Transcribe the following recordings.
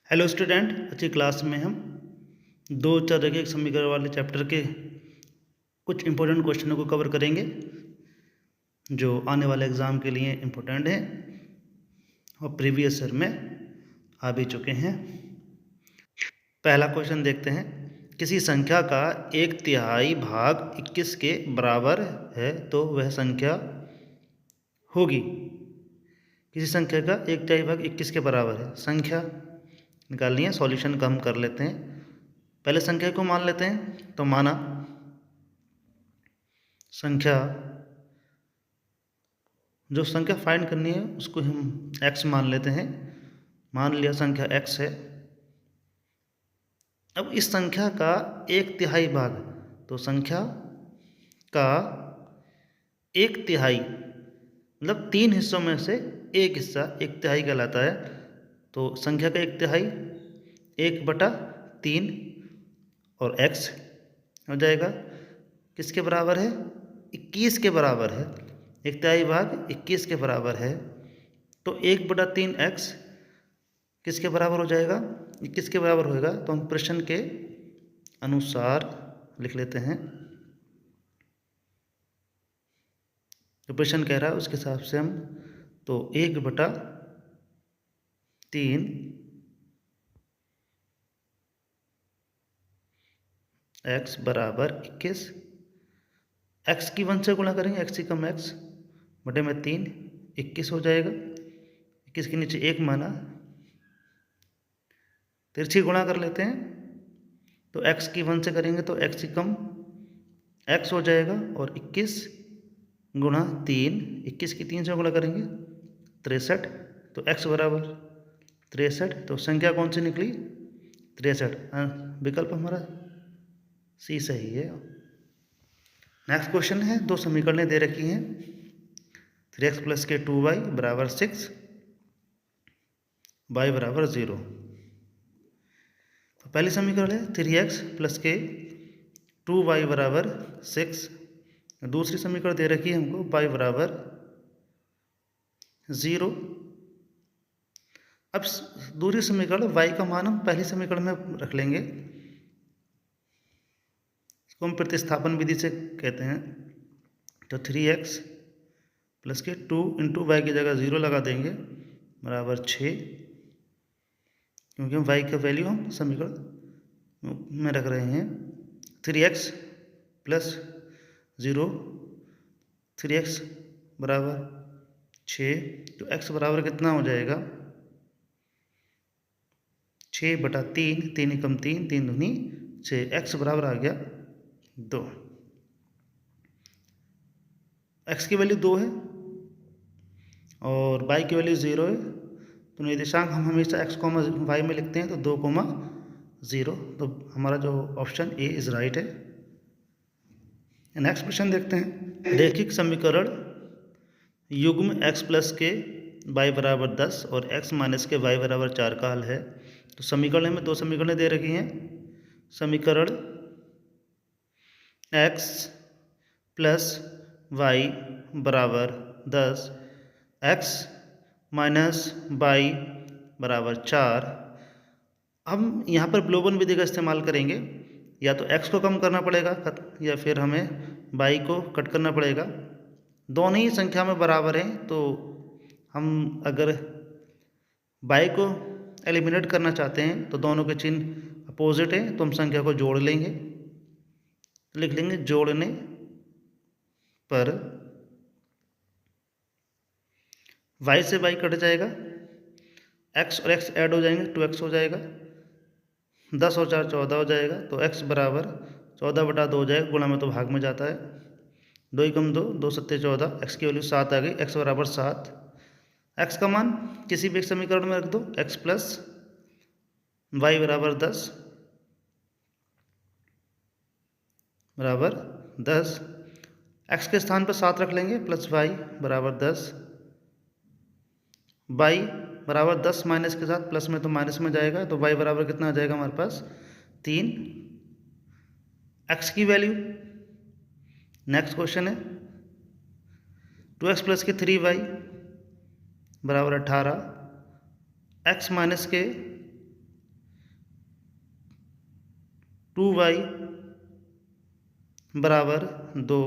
Hello student, अच्छी class में हम दो चार रैखिक समीकरण वाले चैप्टर के कुछ इम्पोर्टेंट क्वेश्चनों को कवर करेंगे जो आने वाले एग्ज़ाम के लिए इम्पोर्टेंट हैं और प्रीवियस ईयर में आ भी चुके हैं। पहला क्वेश्चन देखते हैं। किसी संख्या का 1/3 भाग 21 के बराबर है तो वह संख्या होगी। किसी संख्या का 1/3 भाग 21 के बराबर है, संख्या निकालनी है। सॉल्यूशन का हम कर लेते हैं। पहले संख्या को मान लेते हैं, तो माना संख्या, जो संख्या फाइंड करनी है उसको हम x मान लेते हैं। मान लिया संख्या x है। अब इस संख्या का 1/3 भाग, तो संख्या का 1/3 मतलब 3 हिस्सों में से एक हिस्सा 1/3 कहलाता है। तो संख्या का 1/3 1/3 और x हो जाएगा। किसके बराबर है? 21 के बराबर है। 1/3 भाग 21 के बराबर है, तो 1/3 x किसके बराबर हो जाएगा? 21 के बराबर होएगा। तो हम प्रश्न के अनुसार लिख लेते हैं, जो प्रश्न कह रहा है उसके हिसाब से हम, तो 1/3 x बराबर 21। x की 1 से गुणा करेंगे, x की कम x बटे में 3, 21 हो जाएगा। 21 के नीचे 1 माना, तिरछी गुणा कर लेते हैं। तो x की 1 से करेंगे तो x की कम x हो जाएगा, और 21 गुणा 3, 21 की 3 से गुणा करेंगे 63, तो x बराबर 63। तो संख्या कौन सी निकली? 63। विकल्प हमारा सी सही है। नेक्स्ट क्वेश्चन है, दो समीकरणें दे रखी हैं। 3x प्लस के 2y बराबर 6, y बराबर 0। तो पहली समीकरण है 3x प्लस के 2y बराबर 6। दूसरी समीकरण दे रखी है हमको y बराबर 0। अब दूसरी समीकरण y का मान हम पहली समीकरण में रख लेंगे। इसको हम प्रतिस्थापन विधि से कहते हैं। तो 3x प्लस के 2 इंटू वाई की जगह 0 लगा देंगे, बराबर 6, क्योंकि हम y का वैल्यू हम समीकरण में रख रहे हैं। 3x प्लस 0, 3x बराबर 6, तो x बराबर कितना हो जाएगा? 6/3, 3 एकम 3, 3 दूनी 6, x बराबर आ गया 2। x की वैल्यू 2 है और y की वैल्यू 0 है। तो निर्देशांक हम हमेशा x, y में लिखते हैं, तो 2, 0। तो हमारा जो ऑप्शन ए इज राइट है। नेक्स्ट क्वेश्चन देखते हैं। रैखिक समीकरण युग्म x प्लस के y बराबर 10 और x माइनस के y बराबर 4 का हल है। तो समीकरण में दो समीकरणें दे रखी हैं। समीकरण x प्लस y बराबर 10, x माइनस y बराबर 4। हम यहाँ पर विलोपन विधि का इस्तेमाल करेंगे। या तो x को कम करना पड़ेगा या फिर हमें y को कट करना पड़ेगा। दोनों ही संख्या में बराबर हैं, तो हम अगर y को एलिमिनेट करना चाहते हैं तो दोनों के चिन्ह अपोजिट हैं, तो हम संख्या को जोड़ लेंगे। लिख लेंगे जोड़ने पर y से y कट जाएगा, x और x ऐड हो जाएंगे, 2x हो जाएगा, 10 और 4 14 हो जाएगा। तो x बराबर 14/2 हो जाएगा, गुणा में तो भाग में जाता है। 2 एकम 2, 2 सत्ते 14, x की वैल्यू 7 आ गई, x बराबर 7। x का मान किसी भी एक समीकरण में रख दो, x प्लस y बराबर 10 बराबर 10। x के स्थान पर 7 रख लेंगे, प्लस y बराबर 10। y बराबर 10 माइनस के साथ प्लस में तो माइनस में जाएगा, तो y बराबर कितना आ जाएगा हमारे पास? 3। x की वैल्यू, नेक्स्ट क्वेश्चन है 2x प्लस के 3y बराबर 18, x माइनस के 2y बराबर 2।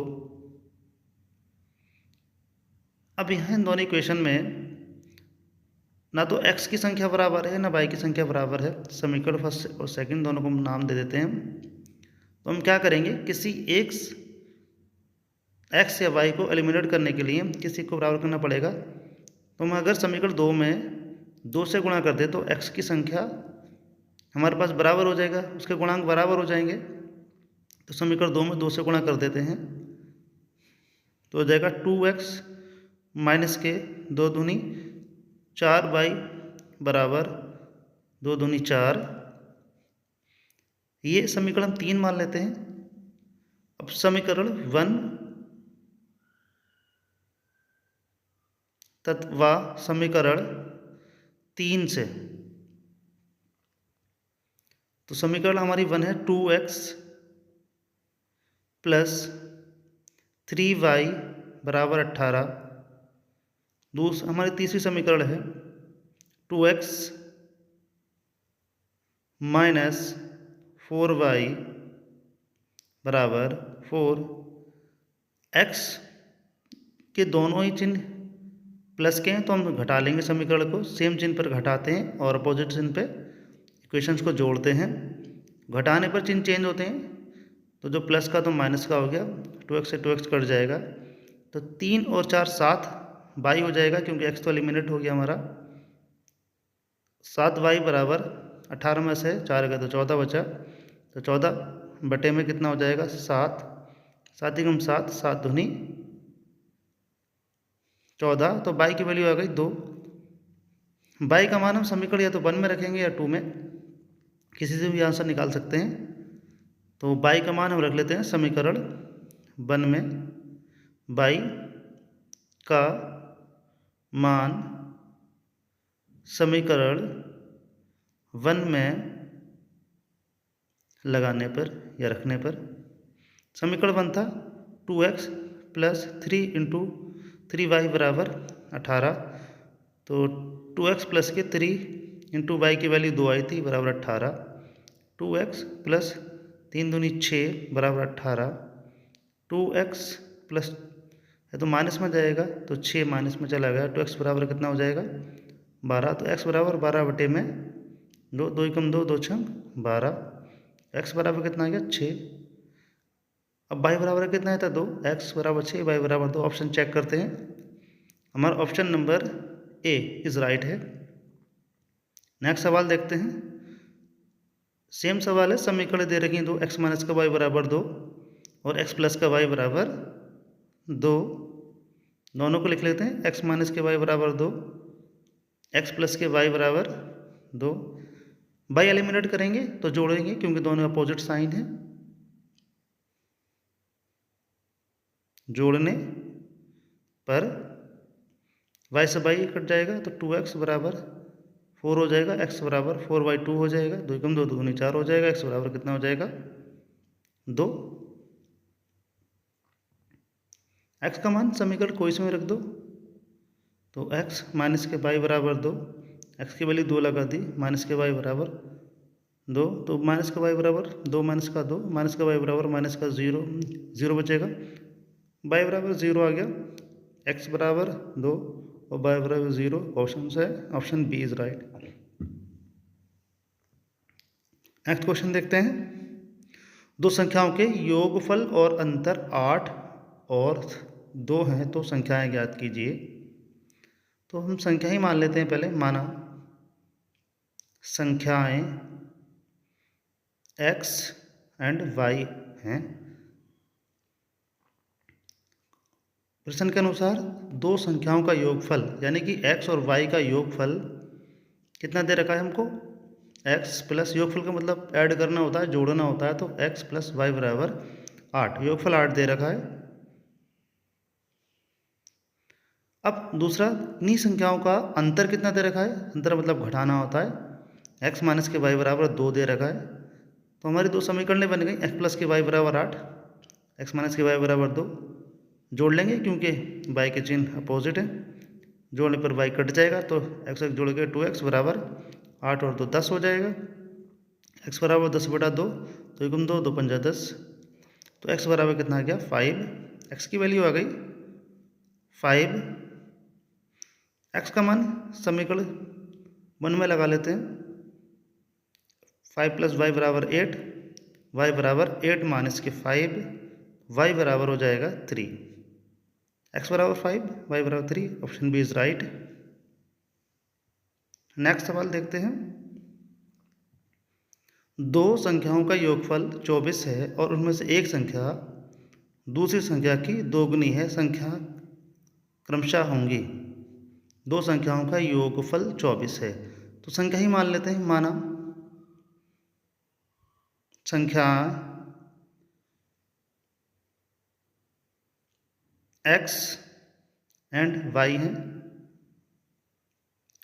अब यहाँ इन दोनों इक्वेशन में ना तो x की संख्या बराबर है ना y की संख्या बराबर है। समीकरण फर्स्ट और सेकंड दोनों को हम नाम दे देते हैं। तो हम क्या करेंगे, किसी एक x या y को एलिमिनेट करने के लिए किसी को बराबर करना पड़ेगा। तो हम अगर समीकरण 2 में 2 से गुणा कर दे तो x की संख्या हमारे पास बराबर हो जाएगा, उसके गुणांक बराबर हो जाएंगे। तो समीकरण 2 में 2 से गुणा कर देते हैं तो हो जाएगा 2x माइनस के 2 दूनी 4y बराबर 2 दूनी 4। ये समीकरण हम 3 मान लेते हैं। अब समीकरण 1 तथा समीकरण 3 से, तो समीकरण हमारी 1 है 2x प्लस 3y बराबर 18। हमारी तीसरी समीकरण है 2x माइनस 4y बराबर 4। x के दोनों ही चिन्ह प्लस के हैं तो हम घटा लेंगे समीकरण को, सेम चिन्ह पर घटाते हैं और अपोजिट चिन्ह पे इक्वेशंस को जोड़ते हैं। घटाने पर चिन्ह चेंज होते हैं, तो जो प्लस का तो माइनस का हो गया, 2x से 2x कट जाएगा तो 3 और 4 7 y हो जाएगा, क्योंकि x तो एलिमिनेट हो गया हमारा। 7y बराबर 18 में से 4 गया तो 14 बचा, तो 14 बटे में कितना हो जाएगा 7, 7 ही कम 7, 7 दूनी 14। तो y की वैल्यू आ गई 2। y का मान हम समीकरण या तो 1 में रखेंगे या 2 में, किसी से भी आंसर निकाल सकते हैं। तो y का मान हम रख लेते हैं समीकरण 1 में। y का मान समीकरण 1 में लगाने पर या रखने पर, समीकरण 1 था 2x प्लस 3 इंटू 3y बराबर 18। तो 2x प्लस के 3 इंटू y की वैल्यू 2 आई थी बराबर 18। 2x प्लस 3 दूनी 6 बराबर 18। 2x प्लस है तो माइनस में जाएगा तो 6 माइनस में चला गया, 2x बराबर कितना हो जाएगा 12। तो x बराबर 12 बटे में 2, 2 कम 2, 2 छंग 12। x बराबर कितना आ गया 6। अब y बराबर कितना है था 2, x बराबर 6, y बराबर 2। ऑप्शन चेक करते हैं, हमारा option number A is right है। नेक्स्ट सवाल देखते हैं। सेम सवाल है, समीकरण दे रखी हैं 2, x माइनस का y बराबर 2 और x प्लस का y बराबर 2। दोनों को लिख लेते हैं, x माइनस के y बराबर 2, x प्लस के y बराबर 2। y एलिमिनेट करेंगे तो जोड़ेंगे क्योंकि दोनों अपोजिट साइन है। जोड़ने पर y से y कट जाएगा तो 2x बराबर 4 हो जाएगा, x बराबर 4/2 हो जाएगा, 2 कम 2, 2 दूनी 4 हो जाएगा, x बराबर कितना हो जाएगा 2। x का मान समीकरण कोई से में रख दो, तो x माइनस के y बराबर 2, x की वैल्यू 2 लगा दी, माइनस के y बराबर 2, तो माइनस का y बराबर 2 माइनस का 2, माइनस का y बराबर माइनस का 0, 0 बचेगा, y बराबर 0 आ गया, x बराबर 2 और y बराबर 0। ऑप्शन है option B is right. Next question देखते हैं। दो संख्याओं के योगफल और अंतर 8 और 2 हैं, तो संख्याएं ज्ञात कीजिए। तो हम संख्या ही मान लेते हैं पहले। माना संख्याएं x एंड y हैं। प्रश्न के अनुसार दो संख्याओं का योगफल यानी कि x और y का योगफल कितना दे रखा है हमको, x प्लस, योगफल का मतलब ऐड करना होता है, जोड़ना होता है, तो x प्लस y बराबर 8, योगफल 8 दे रखा है। अब दूसरा, इन्हीं संख्याओं का अंतर कितना दे रखा है, अंतर मतलब घटाना होता है, x माइनस के y बराबर 2 दे रखा है। तो हमारी दो समीकरणें बन गई, x प्लस के y बराबर 8, x माइनस के y बराबर 2। जोड़ लेंगे क्योंकि y के चिन्ह अपोजिट है, जोड़ने पर y कट जाएगा, तो x जोड़ के 2x बराबर 8 और 2 10 हो जाएगा, x बराबर 10/2, तो 2 गुम 2, 2 पंजा 10। तो x बराबर कितना आ गया 5। x की वैल्यू आ गई 5। x का मान समीकरण 1 में लगा लेते हैं। 5 + y बराबर 8, y बराबर 8 - इसके 5, y बराबर हो जाएगा 3। x बराबर 5, y बराबर 3, option B is right. Next सवाल देखते हैं। दो संख्याओं का योगफल 24 है और उनमें से एक संख्या दूसरी संख्या की दोगुनी है, संख्या क्रमशः होंगी। दो संख्याओं का योगफल 24 है, तो संख्या ही मान लेते हैं। माना संख्या x एंड y है।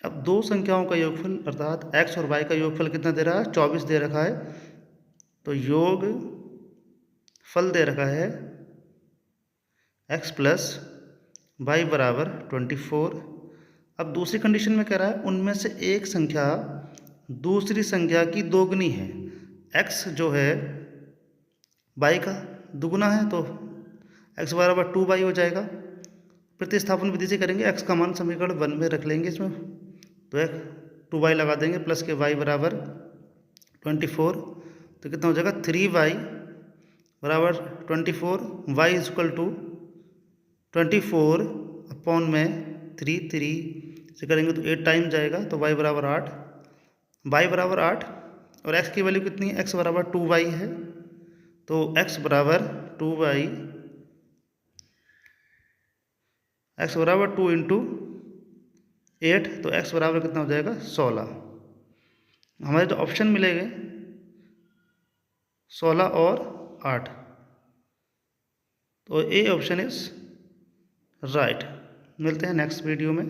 अब दो संख्याओं का योगफल अर्थात x और y का योगफल कितना दे रहा है 24 दे रखा है, तो योग फल दे रखा है x + y बराबर 24। अब दूसरी कंडीशन में कह रहा है उनमें से एक संख्या दूसरी संख्या की दोगुनी है। x जो है y का दुगुना है, तो x बराबर 2y हो जाएगा। प्रतिस्थापन विधि से करेंगे, x का मान समीकरण 1 में रख लेंगे इसमें, तो 2y लगा देंगे प्लस के y बराबर 24। तो कितना हो जाएगा 3y बराबर 24। y = 24 अपॉन में 3 से करेंगे तो 8 टाइम जाएगा, तो y बराबर 8, y बराबर 8 और x की वैल्यू कितनी है, x बराबर 2y है, तो x बराबर 2y, x बराबर 2 × 8, तो x बराबर कितना हो जाएगा 16। हमारे जो ऑप्शन मिलेंगे 16 और 8, तो ए ऑप्शन इज राइट। मिलते हैं नेक्स्ट वीडियो में।